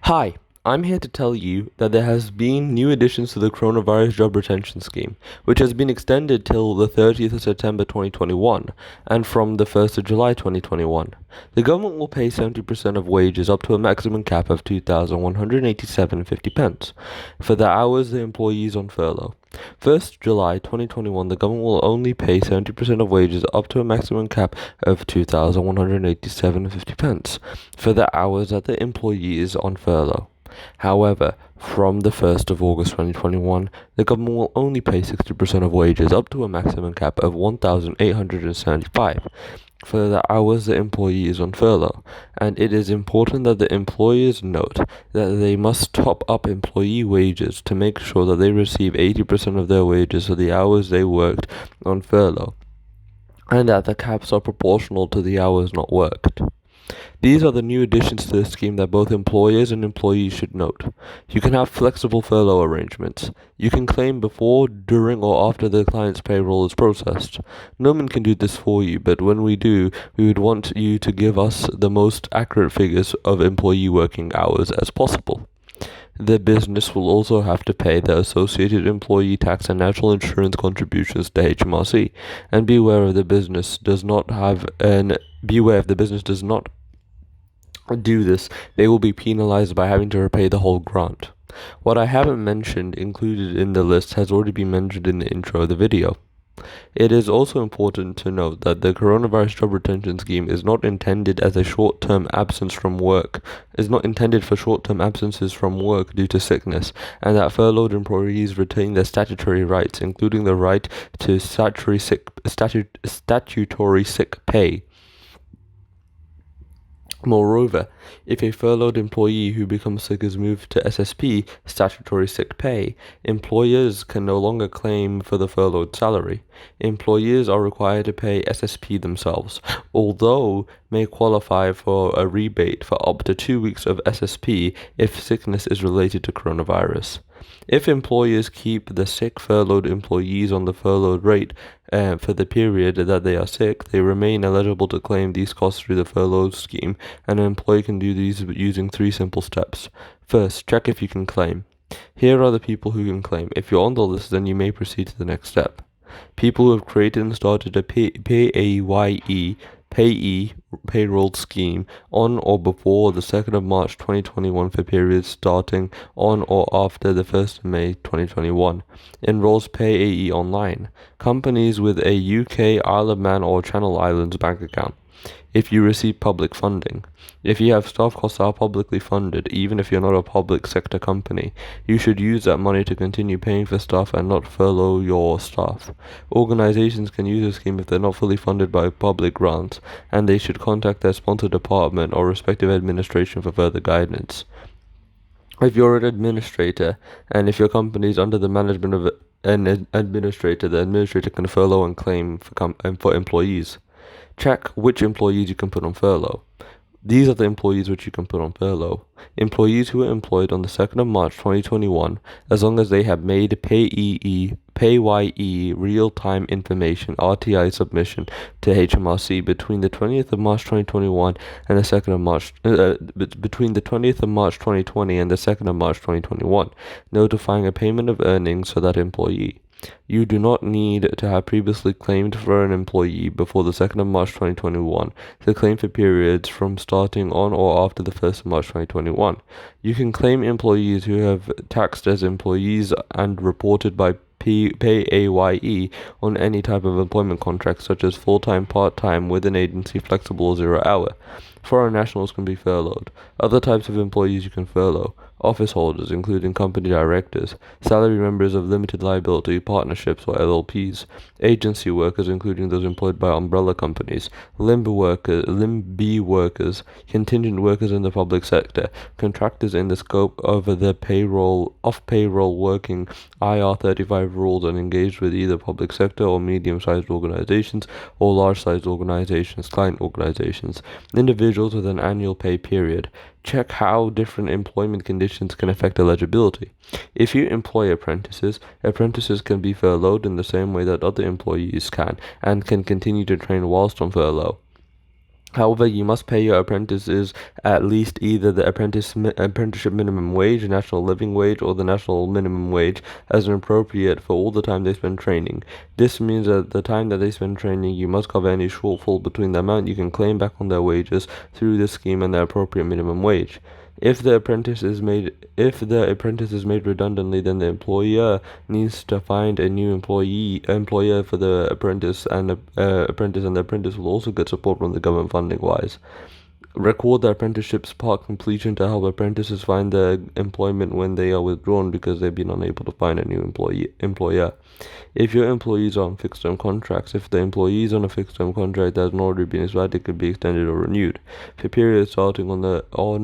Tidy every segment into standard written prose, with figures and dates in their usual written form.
Hi, I'm here to tell you that there has been new additions to the coronavirus job retention scheme, which has been extended till the 30th of September 2021 and from the 1st of July 2021. The government will pay 70% of wages up to a maximum cap of 2,187.50 pence for the hours the employee is on furlough. 1st July 2021, the government will only pay 70% of wages up to a maximum cap of 2,187.50 pence for the hours that the employee is on furlough. However, from the 1st of August 2021, the government will only pay 60% of wages up to a maximum cap of 1,875 for the hours the employee is on furlough, and it is important that the employers note that they must top up employee wages to make sure that they receive 80% of their wages for the hours they worked on furlough, and that the caps are proportional to the hours not worked. These are the new additions to the scheme that both employers and employees should note. You can have flexible furlough arrangements. You can claim before, during, or after the client's payroll is processed. No one can do this for you, but when we do, we would want you to give us the most accurate figures of employee working hours as possible. The business will also have to pay the associated employee tax and national insurance contributions to HMRC, and beware if the business does not do this, they will be penalized by having to repay the whole grant. What I haven't mentioned included in the list has already been mentioned in the intro of the video. It is also important to note that the coronavirus job retention scheme is not intended as a short-term absence from work, is not intended for short-term absences from work due to sickness, and that furloughed employees retain their statutory rights, including the right to statutory sick pay. Moreover, if a furloughed employee who becomes sick is moved to SSP, statutory sick pay, employers can no longer claim for the furloughed salary. Employers are required to pay SSP themselves, although may qualify for a rebate for up to 2 weeks of SSP if sickness is related to coronavirus. If employers keep the sick furloughed employees on the furloughed rate for the period that they are sick, they remain eligible to claim these costs through the furlough scheme, and an employee can do these using 3 simple steps. First, check if you can claim. Here are the people who can claim. If you're on the list, then you may proceed to the next step. People who have created and started a payee payroll scheme on or before the 2nd of March 2021 for periods starting on or after the 1st of May 2021. Enrolls payee online. Companies with a UK, Isle of Man or Channel Islands bank account. If you receive public funding. If you have staff costs that are publicly funded, even if you're not a public sector company, you should use that money to continue paying for staff and not furlough your staff. Organizations can use the scheme if they're not fully funded by public grants, and they should contact their sponsor department or respective administration for further guidance. If you're an administrator, and if your company is under the management of an administrator, the administrator can furlough and claim for employees. Check which employees you can put on furlough. These are the employees which you can put on furlough. Employees who were employed on the 2nd of March 2021, as long as they have made payee real-time information (RTI) submission to HMRC between the 20th of March 2021 and the 2nd of March between the 20th of March 2020 and the 2nd of March 2021, notifying a payment of earnings for that employee. You do not need to have previously claimed for an employee before the 2nd of March 2021 to claim for periods from starting on or after the 1st of March 2021. You can claim employees who have taxed as employees and reported by PAYE on any type of employment contract, such as full-time, part-time, with an agency, flexible, or 0 hour. Foreign nationals can be furloughed. Other types of employees you can furlough: office holders, including company directors, salary members of limited liability partnerships or LLPs, agency workers, including those employed by umbrella companies, limb B workers, contingent workers in the public sector, contractors in the scope of the off-payroll working IR35 rules and engaged with either public sector or medium-sized organizations or large-sized organizations, client organizations, individuals with an annual pay period. Check how different employment conditions can affect eligibility. If you employ apprentices can be furloughed in the same way that other employees can, and can continue to train whilst on furlough. However, you must pay your apprentices at least either the apprenticeship minimum wage, national living wage, or the national minimum wage as an appropriate for all the time they spend training. This means that the time that they spend training, you must cover any shortfall between the amount you can claim back on their wages through this scheme and the appropriate minimum wage. If the apprentice is made redundantly, then the employer needs to find a new employer for the apprentice, and the apprentice will also get support from the government funding wise. Record the apprenticeship's part completion to help apprentices find their employment when they are withdrawn because they've been unable to find a new employer. If your employees are on fixed term contracts, if the employee is on a fixed term contract that has not already been expired, it could be extended or renewed. For periods starting on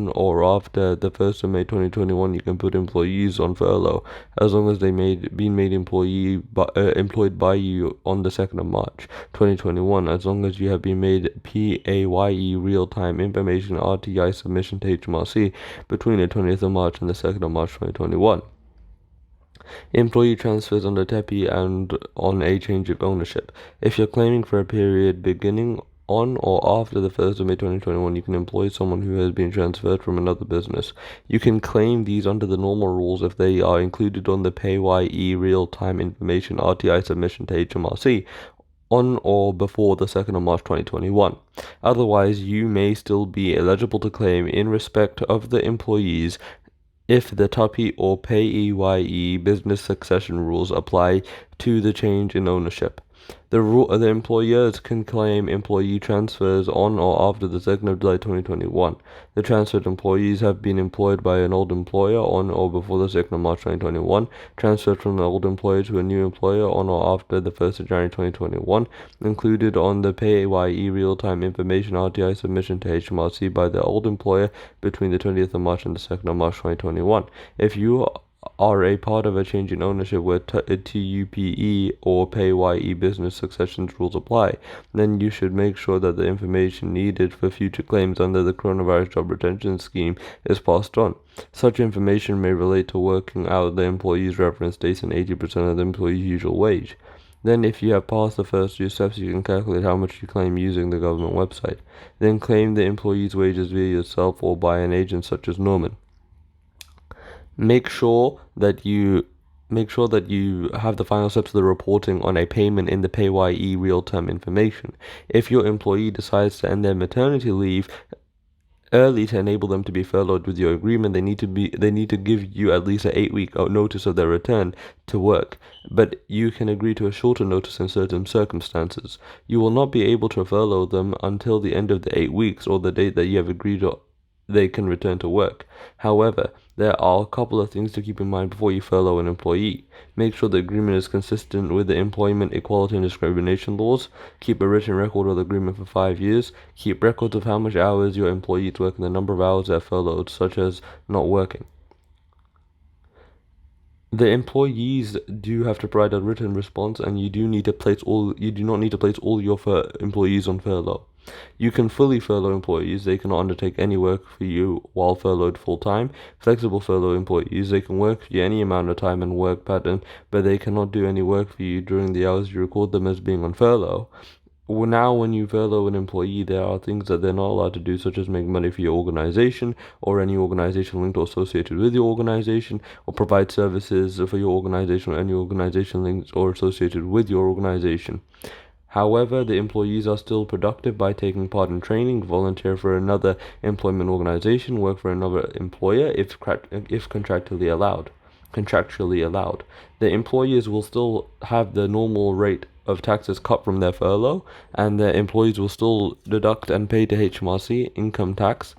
or after the 1st of May 2021, you can put employees on furlough as long as been made employed by you on the 2nd of March 2021, as long as you have been made PAYE real-time information RTI submission to HMRC between the 20th of March and the 2nd of March 2021. Employee transfers under TEPI and on a change of ownership. If you're claiming for a period beginning on or after the 1st of May 2021, you can employ someone who has been transferred from another business. You can claim these under the normal rules if they are included on the PAYE real-time information RTI submission to HMRC on or before the 2nd of March 2021. Otherwise, you may still be eligible to claim in respect of the employees if the TUPI or PAYE business succession rules apply to the change in ownership. The employers can claim employee transfers on or after the 2nd of July 2021. The transferred employees have been employed by an old employer on or before the 2nd of March 2021, transferred from the old employer to a new employer on or after the 1st of January 2021, included on the PAYE real-time information RTI submission to HMRC by the old employer between the 20th of March and the 2nd of March 2021. If you are a part of a change in ownership where TUPE or PAYE business succession rules apply, then you should make sure that the information needed for future claims under the coronavirus job retention scheme is passed on. Such information may relate to working out the employee's reference dates and 80% of the employee's usual wage. Then, if you have passed the first two steps, you can calculate how much you claim using the government website. Then claim the employee's wages via yourself or by an agent such as Norman. Make sure that you have the final steps of the reporting on a payment in the PAYE real-time information. If your employee decides to end their maternity leave early to enable them to be furloughed with your agreement, they need to give you at least an 8-week notice of their return to work, but you can agree to a shorter notice in certain circumstances. You will not be able to furlough them until the end of the 8 weeks or the date that you have agreed they can return to work. However, there are a couple of things to keep in mind before you furlough an employee. Make sure the agreement is consistent with the employment equality and discrimination laws. Keep a written record of the agreement for 5 years. Keep records of how much hours your employees work and the number of hours they're furloughed, such as not working. The employees do have to provide a written response, and you do not need to place all your employees on furlough. You can fully furlough employees. They cannot undertake any work for you while furloughed full-time. Flexible furlough employees, they can work for you any amount of time and work pattern, but they cannot do any work for you during the hours you record them as being on furlough. Now, when you furlough an employee, there are things that they're not allowed to do, such as make money for your organization or any organization linked or associated with your organization, or provide services for your organization or any organization linked or associated with your organization. However, the employees are still productive by taking part in training, volunteer for another employment organization, work for another employer if contractually allowed. The employees will still have the normal rate of taxes cut from their furlough, and the employees will still deduct and pay to HMRC income tax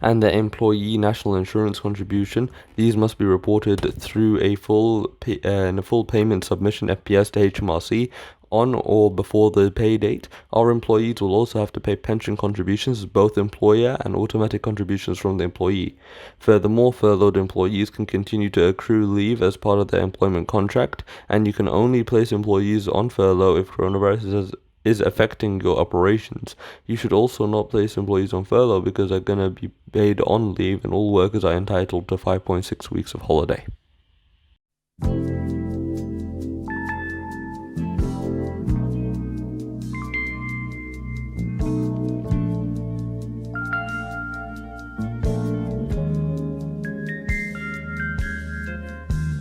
and the employee national insurance contribution. These must be reported through a full payment submission FPS to HMRC on or before the pay date. Our employees will also have to pay pension contributions, both employer and automatic contributions from the employee. Furthermore, furloughed employees can continue to accrue leave as part of their employment contract, and you can only place employees on furlough if coronavirus is affecting your operations. You should also not place employees on furlough because they're going to be paid on leave, and all workers are entitled to 5.6 weeks of holiday.